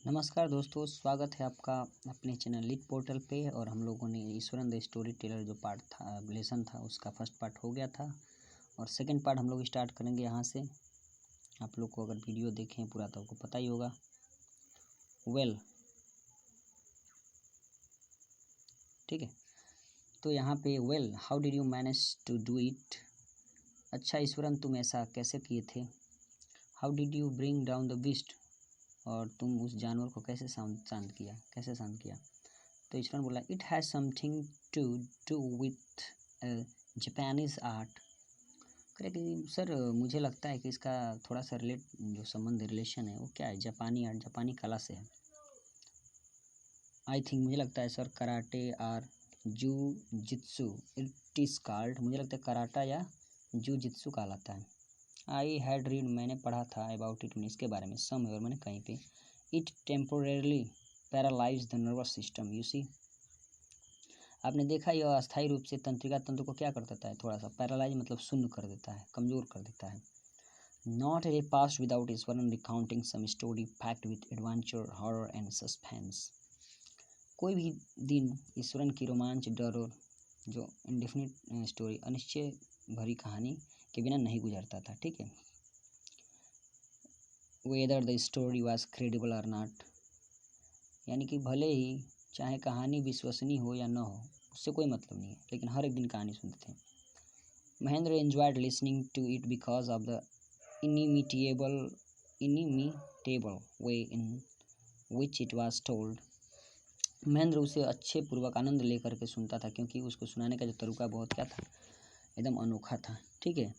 नमस्कार दोस्तों, स्वागत है आपका अपने चैनल लिट पोर्टल पे। और हम लोगों ने ईश्वरन द स्टोरी टेलर जो पार्ट था, लेसन था, उसका फर्स्ट पार्ट हो गया था और सेकंड पार्ट हम लोग स्टार्ट करेंगे यहाँ से। आप लोग को अगर वीडियो देखें पूरा तो आपको पता ही होगा। ठीक है, तो यहाँ पे how did you manage to do it. अच्छा ईश्वरन, तुम ऐसा कैसे किए थे। How did you bring down the beast, और तुम उस जानवर को कैसे शांत किया। तो ईश्वरन बोला, it has something to do with Japanese art. कह कि सर मुझे लगता है कि इसका थोड़ा सा रिलेशन है वो क्या है, जापानी आर्ट, जापानी कला से है। आई थिंक, मुझे लगता है सर, कराटे और जू जित्सु इट इज़ कॉल्ड। मुझे लगता है कराटा या जू जित्सु कहलाता है। आई हैड रीड, मैंने पढ़ा था अबाउट इट, इसके बारे में, समवेयर, मैंने कहीं पे। It temporarily paralyse the nervous system, you see. आपने देखा यह अस्थायी रूप से तंत्रिका तंत्र को क्या कर देता है, थोड़ा सा पैरालाइज मतलब शून्य कर देता है, कमज़ोर कर देता है। Not a past without Iswaran recounting some story packed with adventure, horror and suspense. कोई भी दिन ईश्वरन की रोमांच, डर और जो इंडेफिनिट स्टोरी, अनिश्चय भरी कहानी के बिना नहीं गुजरता था। ठीक है, whether the story was credible और नॉट, यानी कि भले ही चाहे कहानी विश्वसनीय हो या न हो, उससे कोई मतलब नहीं है, लेकिन हर एक दिन कहानी सुनते थे। Mahendra enjoyed listening to it because of the inimitable way in which it was told. Mahendra उसे अच्छे पूर्वक आनंद लेकर के सुनता था, क्योंकि उसको सुनाने का जो तरीका बहुत क्या था, एकदम अनोखा था। ठीक है,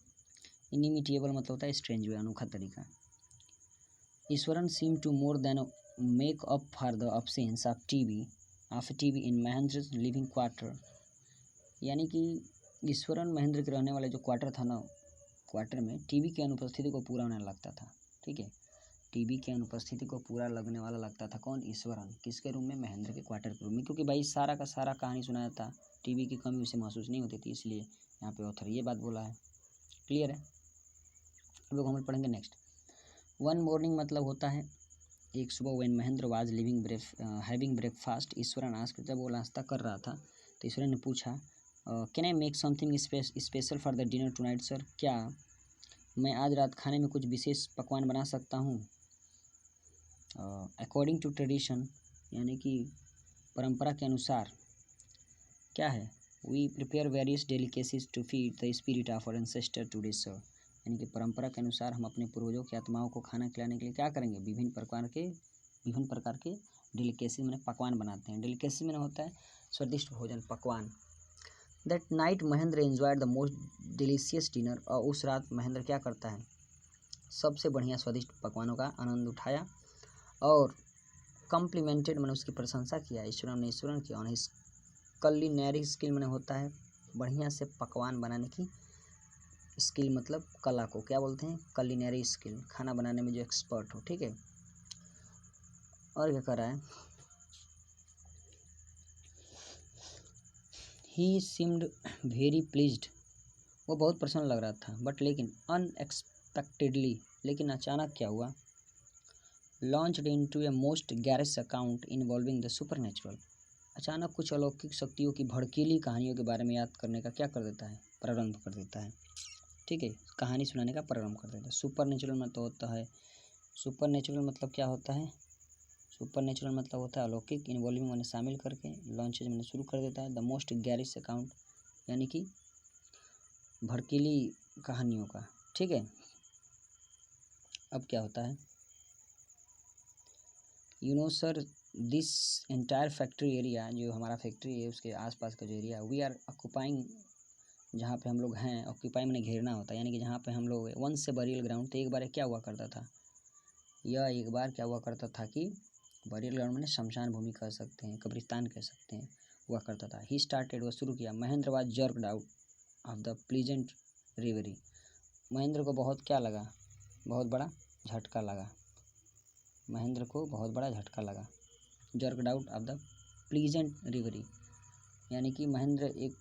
inimitable मतलब होता है स्ट्रेंज वे, अनोखा तरीका। Iswaran seem to more than make up for the absence of TV in Mahendra living quarter, यानी कि ईश्वरन महेंद्र के रहने वाले जो क्वार्टर था ना, क्वार्टर में टीवी की अनुपस्थिति को पूरा होने लगता था। ठीक है, टीवी की अनुपस्थिति को पूरा लगने वाला लगता था कौन, ईश्वरन। किसके रूम में, महेंद्र के क्वार्टर के रूम में, क्योंकि भाई सारा का सारा कहानी सुनाया था, टीवी की कमी उसे महसूस नहीं होती थी, इसलिए यहाँ पे ऑथर ये बात बोला है। क्लियर है। अब लोग हम लोग पढ़ेंगे नेक्स्ट। वन मॉर्निंग मतलब होता है एक सुबह। When Mahendra was having breakfast, Eswaran asked, जब वो नाश्ता कर रहा था तो ईश्वरन ने पूछा, can I make something special for the dinner tonight sir, क्या मैं आज रात खाने में कुछ विशेष पकवान बना सकता हूँ। अकॉर्डिंग टू ट्रेडिशन, यानी कि परंपरा के अनुसार क्या है, we prepare various delicacies to feed the spirit of our ancestor today sir, यानी कि परंपरा के अनुसार हम अपने पूर्वजों की आत्माओं को खाना खिलाने के लिए क्या करेंगे, विभिन्न प्रकार के डेलिकेसी मैंने पकवान बनाते हैं। डेलिकेसी मैंने होता है स्वादिष्ट भोजन, पकवान। That night Mahendra enjoyed the most delicious dinner, और उस रात महेंद्र क्या करता है, सबसे बढ़िया स्वादिष्ट पकवानों का आनंद उठाया और कॉम्प्लीमेंटेड, मैंने उसकी प्रशंसा किया, ईश्वरन की ऑन हिज कलिनरी स्किल, मैंने होता है बढ़िया से पकवान बनाने की स्किल, मतलब कला को क्या बोलते हैं, कलिनरी स्किल, खाना बनाने में जो एक्सपर्ट हो। ठीक है, और क्या कर रहा है, ही सीम्ड वेरी प्लीज्ड, वो बहुत प्रसन्न लग रहा था। बट लेकिन अनएक्सपेक्टेडली, लेकिन अचानक क्या हुआ, launched into a most garish account involving the supernatural, अचानक कुछ अलौकिक शक्तियों की भड़कीली कहानियों के बारे में याद करने का क्या कर देता है, प्रारंभ कर देता है। ठीक है, कहानी सुनाने का प्रारंभ कर देता है। सुपरनेचुरल मतलब होता है, सुपरनेचुरल मतलब क्या होता है, सुपरनेचुरल मतलब होता है अलौकिक, इन्वॉल्विंग मैंने शामिल करके, लॉन्चेज मैंने शुरू कर देता है, द मोस्ट गैरिश अकाउंट यानी कि भड़कीली कहानियों का। ठीक है, अब क्या होता है, you know sir, this entire factory area, जो हमारा फैक्ट्री है उसके आसपास का जो एरिया, वी आर ऑक्यूपाइंग, जहाँ पे हम लोग हैं, ऑक्यूपाई मैंने घेरना होता है, यानी कि जहाँ पे हम लोग, वन से बरियल ग्राउंड, तो एक बार क्या हुआ करता था, एक बार क्या हुआ करता था कि बरियल ग्राउंड मैंने शमशान भूमि कह सकते हैं, कब्रिस्तान कह सकते हैं, हुआ करता था। ही स्टार्टेड, वह शुरू किया। Mahendra was jerked out of the pleasant reverie, Mahendra को बहुत क्या लगा, बहुत बड़ा झटका लगा, महेंद्र को बहुत बड़ा झटका लगा। Jerked out of the pleasant reverie, यानी कि महेंद्र एक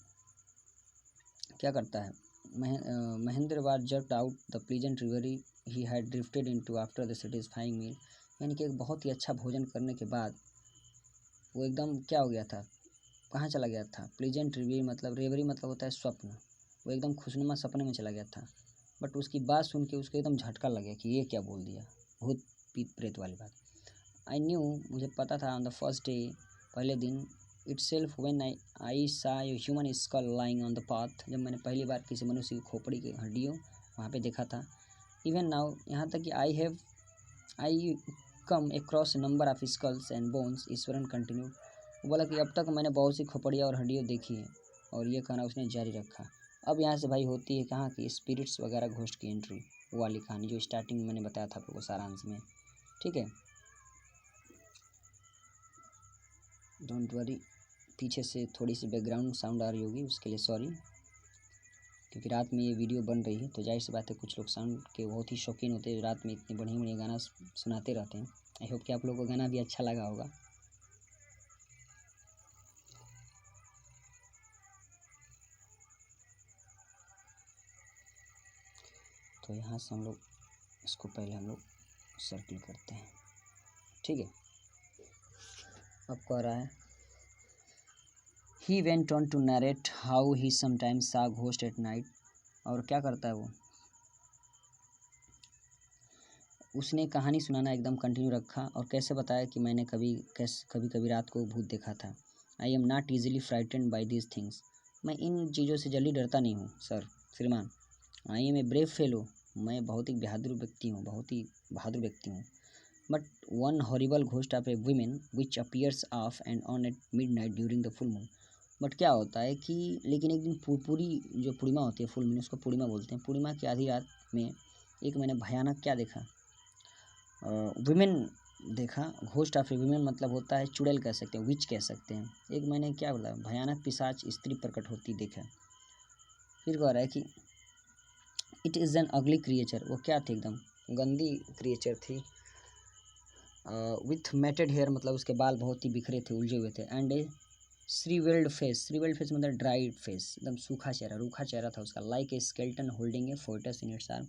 क्या करता है, Mahendra was jerked out the pleasant reverie he had drifted into after the satisfying meal, यानी कि एक बहुत ही अच्छा भोजन करने के बाद वो एकदम क्या हो गया था, कहाँ चला गया था, प्लीजेंट रेवरी मतलब होता है स्वप्न, वो एकदम खुशनुमा सपने में चला गया था। बट उसकी बात सुन के उसको एकदम झटका लग गया कि ये क्या बोल दिया, भूत पीत प्रेत वाली बात। आई न्यू, मुझे पता था ऑन द फर्स्ट डे, पहले दिन, इटसेल्फ व्हेन आई सा a human school lying on the path, जब मैंने पहली बार किसी मनुष्य की खोपड़ी की हड्डियों वहाँ पे देखा था। इवन नाउ, यहाँ तक कि I come across number of skulls and bones, Ishwaran continue. वो बोला कि अब तक मैंने बहुत सी खोपड़ियाँ और हड्डियों देखी है, और ये कहना उसने जारी रखा। अब यहाँ से भाई होती है कहाँ की स्पिरिट्स वगैरह घोस्ट की एंट्री, वो वाली कहानी जो स्टार्टिंग में मैंने बताया था आपको सारांश में, ठीक है। डोंट वरी, पीछे से थोड़ी सी बैकग्राउंड साउंड आ रही होगी, उसके लिए सॉरी, क्योंकि रात में ये वीडियो बन रही है तो जाहिर सी बात है कुछ लोग साउंड के बहुत ही शौकीन होते हैं, रात में इतने बढ़िया बढ़िया गाना सुनाते रहते हैं। आई होप कि आप लोगों को गाना भी अच्छा लगा होगा। तो यहाँ से हम लोग इसको पहले हम लोग सर्किल करते हैं, ठीक है। अब कह रहा है, he went on to narrate how he sometimes saw ghost at night, और क्या करता है वो, उसने कहानी सुनाना एकदम कंटिन्यू रखा, और कैसे बताया कि मैंने कभी कभी रात को भूत देखा था। I am not easily frightened by these things, मैं इन चीज़ों से जल्दी डरता नहीं हूँ सर श्रीमान। I am a brave fellow, मैं बहुत ही बहादुर व्यक्ति हूँ। But one horrible ghost of a women which appears off and on at midnight during the full moon. But क्या होता है कि लेकिन एक दिन पूरी जो पूर्णिमा होती है, फुल मून उसको पूर्णिमा बोलते हैं, पूर्णिमा की आधी रात में एक मैंने भयानक क्या देखा, वुमेन देखा। घोस्ट ऑफ ए वुमेन मतलब होता है चुड़ैल कह सकते हैं, विच कह सकते हैं। एक मैंने क्या बोला, भयानक पिशाच स्त्री प्रकट होती देखा। फिर कह रहा है कि इट इज़ एन अगली क्रिएचर, वो क्या थी, एकदम गंदी क्रिएचर थी। विथ मैटेड हेयर मतलब उसके बाल बहुत ही बिखरे थे, उलझे हुए थे। एंड ए श्रीवेल्ड फेस मतलब ड्राइड फेस, एकदम सूखा चेहरा, रूखा चेहरा था उसका। Like a skeleton holding a foetus in its arm,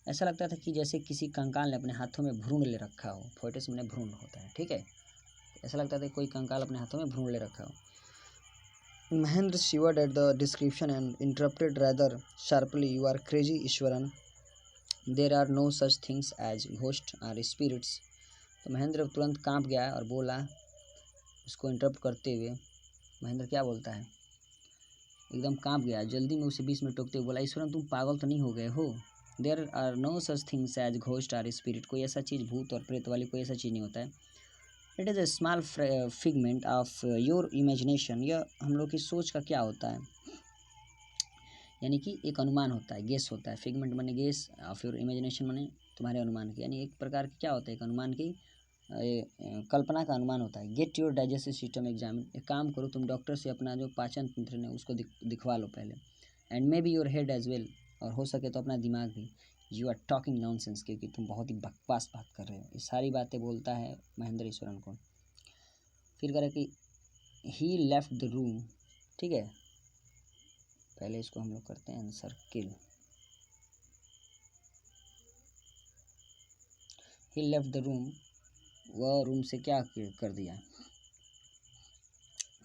ऐसा लगता था कि जैसे किसी कंकाल ने अपने हाथों में भ्रूण ले रखा हो। फोइटस में भ्रूण होता है, ठीक है। ऐसा लगता था कोई कंकाल अपने हाथों में भ्रूण ले रखा हो। Mahendra shivered at the description and interrupted rather sharply, you are crazy Iswaran, there are no such things as ghost or spirits. तो महेंद्र तुरंत कांप गया और बोला, उसको इंटरप्ट करते हुए महेंद्र क्या बोलता है, एकदम कांप गया, जल्दी में उसे 20 मिनट टोकते हुए बोला, ईश्वरन तुम पागल तो नहीं हो गए हो। There are no such things as ghost or spirit, कोई ऐसा चीज़ भूत और प्रेत वाली कोई ऐसा चीज़ नहीं होता है। It is a small figment of your imagination, यह हम लोग की सोच का क्या होता है, यानी कि एक अनुमान होता है, गेस होता है। फिगमेंट माने गेस, ऑफ योर इमेजिनेशन माने तुम्हारे अनुमान की, यानी एक प्रकार की क्या होता है, एक अनुमान की कल्पना का अनुमान होता है। Get your digestive system examine, एक काम करो तुम डॉक्टर से अपना जो पाचन तंत्र है उसको दिखवा लो पहले। And maybe your head as well, और हो सके तो अपना दिमाग भी। यू आर टॉकिंग नॉनसेंस, क्योंकि तुम बहुत ही बकवास बात कर रहे हो। ये सारी बातें बोलता है महेंद्र ईश्वरन को। फिर कह कि ही लेफ्ट द रूम, ठीक है। पहले इसको हम लोग करते हैं circle. He left the room, वह रूम से क्या कर दिया,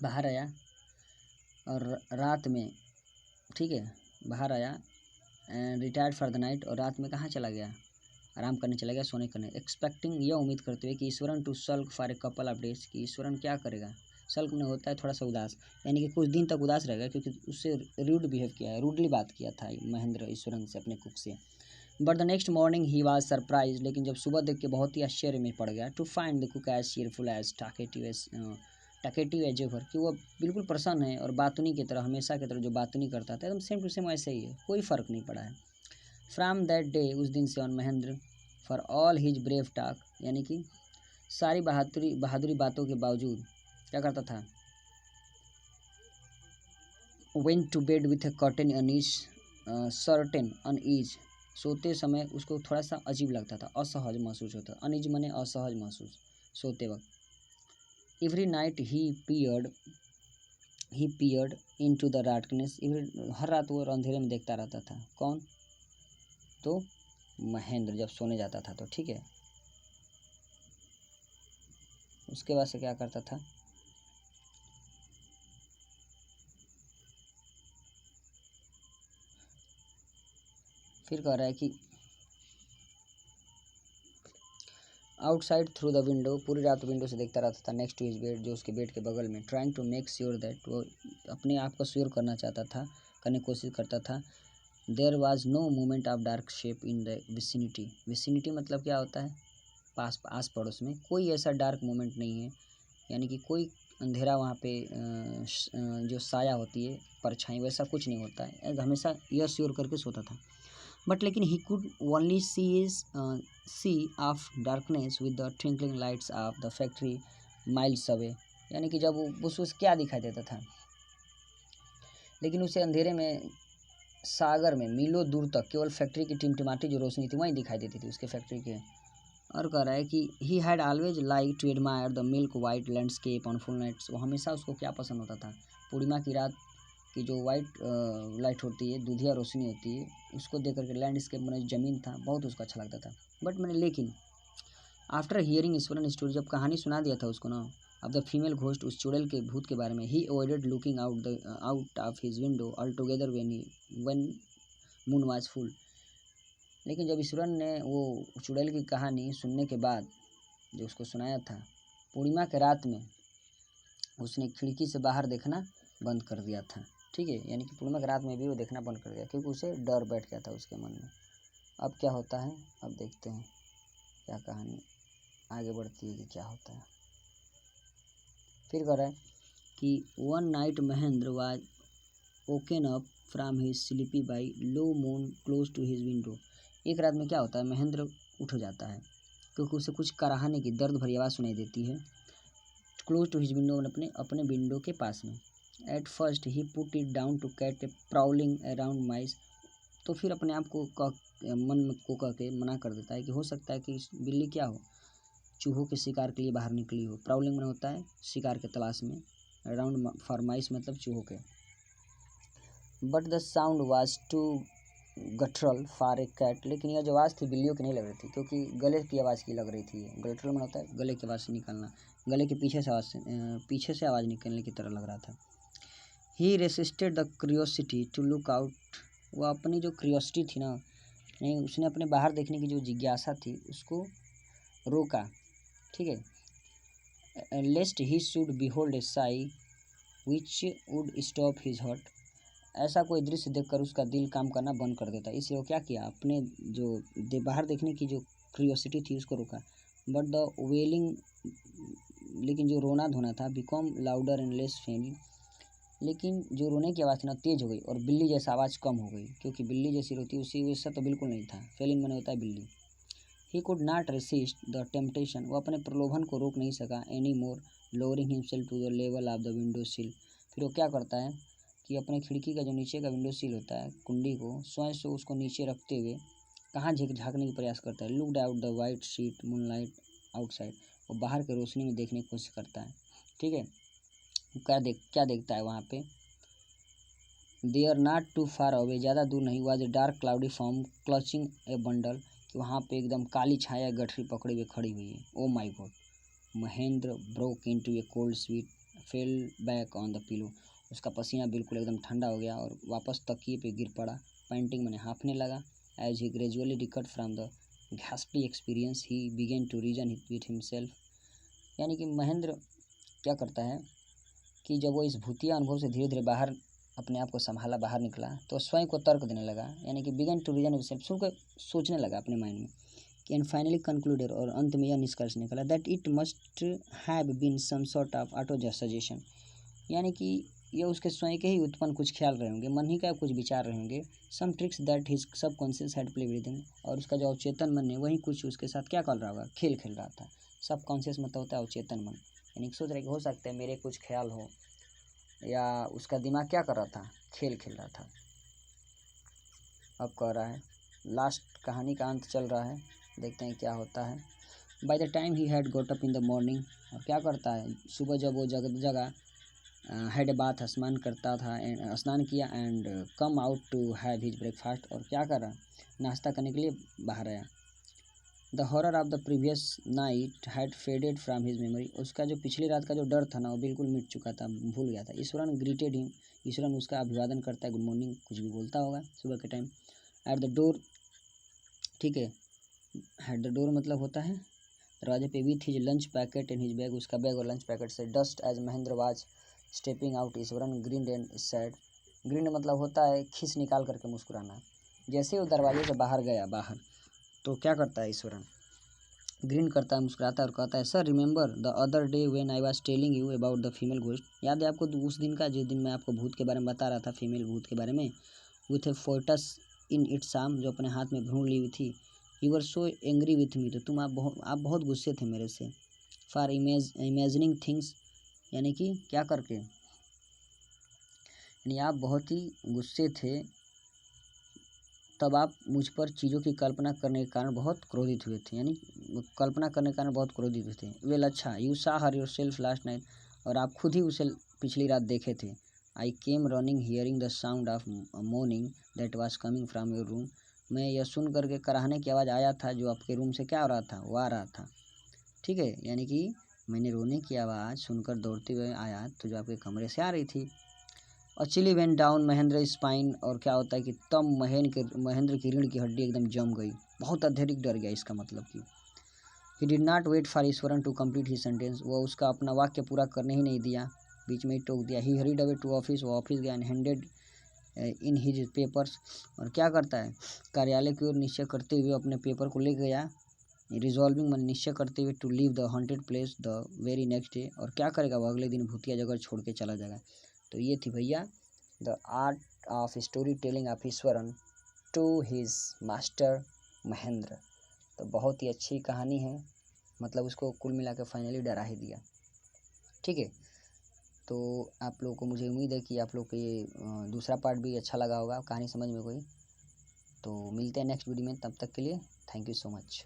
बाहर आया, और रात में, ठीक है, बाहर आया and retired for the night, और रात में कहाँ चला गया, आराम करने चला गया, सोने करने। एक्सपेक्टिंग, यह उम्मीद करते हुए कि Ishwaran to sulk for a couple of days, कि ईश्वरन क्या करेगा, सल्क में होता है थोड़ा सा उदास, यानी कि कुछ दिन तक उदास रहेगा, क्योंकि उससे रूड बिहेव किया है, रूडली बात किया था महेंद्र ईश्वरन से, अपने कुक से। But the next morning he was surprise, लेकिन जब सुबह देख के बहुत ही आश्चर्य में पड़ गया, to find the cook as cheerful as talkative as ever, कि वो बिल्कुल प्रसन्न है और बातुनी की तरह, हमेशा की तरह जो बातुनी करता था एकदम सेम टू सेम वैसे ही है, कोई फ़र्क नहीं पड़ा है। फ्राम दैट डे, उस दिन से on, Mahendra for all his brave talk, यानी कि सारी बहादुरी बातों के बावजूद क्या करता था, went to bed with a certain unease, certain unease, सोते समय उसको थोड़ा सा अजीब लगता था, असहज महसूस होता, अनईज मने असहज महसूस, सोते वक्त। Every night he peered into the darkness, हर रात वो अंधेरे में देखता रहता था। कौन, तो महेंद्र, जब सोने जाता था तो, ठीक है। उसके बाद से क्या करता था, फिर कह रहा है कि आउटसाइड थ्रू द विंडो, पूरी रात विंडो से देखता रहता था, नेक्स्ट टू हिज बेड, जो उसके बेड के बगल में, trying to make sure that, वो अपने आप को श्योर करना चाहता था, करने की कोशिश करता था, there was no movement of dark shape in the vicinity. Vicinity मतलब क्या होता है, पास आस पड़ोस में कोई ऐसा डार्क मूवमेंट नहीं है, यानी कि कोई अंधेरा वहाँ पे जो साया होती है, परछाई, वैसा कुछ नहीं होता है, हमेशा यह श्योर करके सोता था। बट लेकिन he could only see of darkness with the twinkling lights of the factory miles away, यानी कि जब वो उसे क्या दिखाई देता था, लेकिन उसे अंधेरे में, सागर में मीलों दूर तक केवल फैक्ट्री की टिमटिमाती जो रोशनी थी वहीं दिखाई देती थी, उसके फैक्ट्री के। और कह रहा है कि he had always like to admire the milk white landscape on full nights, वो हमेशा उसको क्या पसंद होता था, पूर्णिमा की रात की जो वाइट लाइट होती है, दूधिया रोशनी होती है, उसको देख करके लैंडस्केप मैंने ज़मीन था, बहुत उसको अच्छा लगता था। बट मैंने लेकिन आफ्टर हियरिंग ईश्वरन स्टोरी, जब कहानी सुना दिया था उसको ना, अब द फीमेल घोस्ट, उस चुड़ैल के भूत के बारे में, he avoided looking out of his window altogether when moon was full. लेकिन जब ईश्वरन ने वो चुड़ैल की कहानी सुनने के बाद, जो उसको सुनाया था, पूर्णिमा के रात में उसने खिड़की से बाहर देखना बंद कर दिया था, ठीक है, यानी कि पूर्णिमा की रात में भी वो देखना बंद कर दिया, क्योंकि उसे डर बैठ गया था उसके मन में। अब क्या होता है, अब देखते हैं क्या कहानी आगे बढ़ती है कि क्या होता है। फिर कह रहा है कि one night Mahendra was woken up from his sleepy by low moon close to his window. एक रात में क्या होता है, महेंद्र उठ जाता है क्योंकि उसे कुछ कराहने की दर्द भरी आवाज़ सुनाई देती है, क्लोज टू हिज विंडो, अपने अपने विंडो के पास में। At first he put it down to cat a prowling around mice, तो फिर अपने आप को मन में को कह के मना कर देता है कि हो सकता है कि बिल्ली क्या हो, चूहों के शिकार के लिए बाहर निकली हो, प्राउलिंग में होता है शिकार के तलाश में, अराउंड फॉर माइस मतलब चूहों के। But the sound was too guttural for a cat, लेकिन यह जो आवाज़ थी बिल्लियों की नहीं लग रही थी, क्योंकि गले की आवाज़ की लग रही थी। गटरल में होता है गले की आवाज़ से निकलना, गले के पीछे से आवाज़ निकलने की तरह लग रहा था। He resisted the curiosity to look out, वो अपनी जो क्रियोसिटी थी ना, नहीं, उसने अपने बाहर देखने की जो जिज्ञासा थी उसको रोका, ठीक है। Lest he should behold a sight which would stop his heart, ऐसा कोई दृश्य देखकर उसका दिल काम करना बंद कर देता, इसलिए वो क्या किया, अपने जो बाहर देखने की जो क्रियोसिटी थी उसको रोका। बट द वेलिंग, लेकिन जो रोना धोना था, बिकम लाउडर एंड लेस फेमी, लेकिन जो रोने की आवाज़ थी ना तेज हो गई और बिल्ली जैसा आवाज़ कम हो गई, क्योंकि बिल्ली जैसी रोती उसी वैसा तो बिल्कुल नहीं था, फेलिन मैंने होता है बिल्ली। He could not resist the temptation, वो अपने प्रलोभन को रोक नहीं सका, any more lowering himself to the level of the window sill, फिर वो क्या करता है कि अपने खिड़की का जो नीचे का विंडो सील होता है, कुंडी को स्वयं से उसको नीचे रखते हुए कहाँ झाँकने की प्रयास करता है, looked out the white sheet moonlight outside, वो बाहर के रोशनी में देखने की कोशिश करता है, ठीक है। क्या देखता है वहाँ पे, they are not too far away, ज़्यादा दूर नहीं, was a dark cloudy form clutching a bundle, कि वहाँ पे एकदम काली छाया गठरी पकड़े हुए खड़ी हुई है। Oh my God, Mahendra broke into a cold sweat fell back on the pillow, उसका पसीना बिल्कुल एकदम ठंडा हो गया और वापस तकिए पे गिर पड़ा, पैंटिंग मैंने हाँफने लगा। As he gradually recovered from the ghastly experience he began to reason with himself, यानी कि महेंद्र क्या करता है कि जब वो इस भूतिया अनुभव से धीरे धीरे बाहर अपने आप को संभाला, बाहर निकला, तो स्वयं को तर्क देने लगा, यानी कि began to reason with self, सुनकर सोचने लगा अपने माइंड में कि, एंड फाइनली कंक्लूडेड, और अंत में यह निष्कर्ष निकला, that it must have been some sort of auto suggestion, यानी कि ये उसके स्वयं के ही उत्पन्न कुछ ख्याल रहे होंगे, मन ही का कुछ विचार रहे होंगे, सम ट्रिक्स दैट हिज सब conscious had play with him, और उसका जो अवचेतन मन है वही कुछ उसके साथ क्या कर रहा होगा, खेल खेल रहा था। सब कॉन्शियस मतलब होता है अवचेतन मन, यानी सोच रहे कि हो सकता है मेरे कुछ ख्याल हो, या उसका दिमाग क्या कर रहा था, खेल खेल रहा था। अब कह रहा है लास्ट कहानी का अंत चल रहा है, देखते हैं क्या होता है। By the time he had goat up in the morning, और क्या करता है सुबह जब वो जगह हैड ए बाथ, स्नान करता था, स्नान किया, and come out to have his breakfast, और क्या करा, नाश्ता करने के लिए बाहर आया। The horror of the previous night had faded from his memory, उसका जो पिछली रात का जो डर था ना वो बिल्कुल मिट चुका था, भूल गया था। ईश्वरन ग्रीटेड हिम, ईश्वरन उसका अभिवादन करता है, गुड मॉर्निंग कुछ भी बोलता होगा सुबह के टाइम। एट द डोर, ठीक है, एट द डोर मतलब होता है दरवाजे पे, with his lunch packet in his bag, उसका बैग और लंच पैकेट से। Dust as Mahendra was stepping out, Iswaran green and sad, green मतलब होता है खिस निकाल करके मुस्कुराना। जैसे ही वो दरवाजे से बाहर गया, बाहर तो क्या करता है ईश्वरन, ग्रीन करता है, मुस्कुराता है और कहता है, sir remember the other day when I was telling you about the female ghost, याद है आपको उस दिन का जिस दिन मैं आपको भूत के बारे में बता रहा था, फीमेल भूत के बारे में, with A forts in its arm, जो अपने हाथ में भ्रूण ली हुई थी। You were so angry with me, तो तुम आप बहुत गुस्से थे मेरे से। फॉर इमेजिनिंग थिंग्स, यानी कि क्या करके, यानी आप बहुत ही गुस्से थे, तब आप मुझ पर चीज़ों की कल्पना करने के कारण बहुत क्रोधित हुए थे, यानी कल्पना करने के कारण बहुत क्रोधित हुए थे। वेल अच्छा, you saw her yourself last night, और आप खुद ही उसे पिछली रात देखे थे। I came running hearing the sound of moaning that was coming from your room, मैं यह सुन करके कराहने की आवाज़ आया था जो आपके रूम से क्या हो रहा था, वो आ रहा था। ठीक है, यानी कि मैंने रोने की आवाज़ सुनकर दौड़ते हुए आया तो जो आपके कमरे से आ रही थी। और chilly went down Mahendra spine, और क्या होता है कि तब महेंद्र की रीढ़ की हड्डी एकदम जम गई, बहुत अत्यधिक डर गया। इसका मतलब कि he did not wait for Iswaran to complete he sentence, वो उसका अपना वाक्य पूरा करने ही नहीं दिया, बीच में ही टोक दिया। ही हरीड अवे टू ऑफिस, वो ऑफिस गया and handed in his papers, और क्या करता है, कार्यालय की ओर निश्चय करते हुए अपने पेपर को ले गया, रिजॉल्विंग मन निश्चय करते हुए to leave the haunted place the very next day, और क्या करेगा वो अगले दिन भूतिया जगह छोड़ के चला जाएगा। तो ये थी भैया the art of story telling of Iswaran to his master Mahendra. तो बहुत ही अच्छी कहानी है, मतलब उसको कुल मिला के फाइनली डरा ही दिया। ठीक है, तो आप लोगों को मुझे उम्मीद है कि आप लोग को ये दूसरा पार्ट भी अच्छा लगा होगा, कहानी समझ में कोई। तो मिलते हैं नेक्स्ट वीडियो में, तब तक के लिए थैंक यू सो मच।